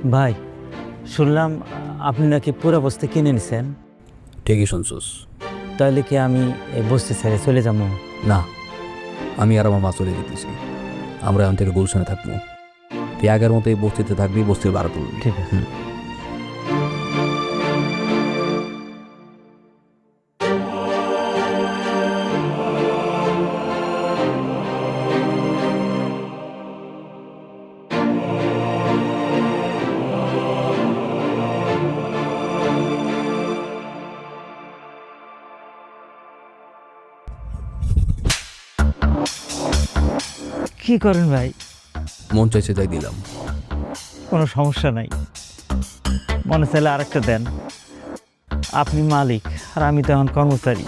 ভাই, শুনলাম আপনি নাকি পুরো বস্তি কিনে নিছেন। ঠিকই শুনছোস। তাহলে কি আমি এই বস্তি ছেড়ে চলে যাবো? না, আমি আর আমার মা চলে যেতেছি। আমরা এখন থেকে গুলশানে থাকবো। তুই আগের মতো এই বস্তিতে থাকবি, বস্তির ভাড়া তুলবি। ঠিক আছে। কি করেন ভাই? মন চাইছে তাই দিলাম। কোনো সমস্যা নাই, মনে চাইলে আরেকটা দেন। আপনি মালিক আর আমি তো এখন কর্মচারী।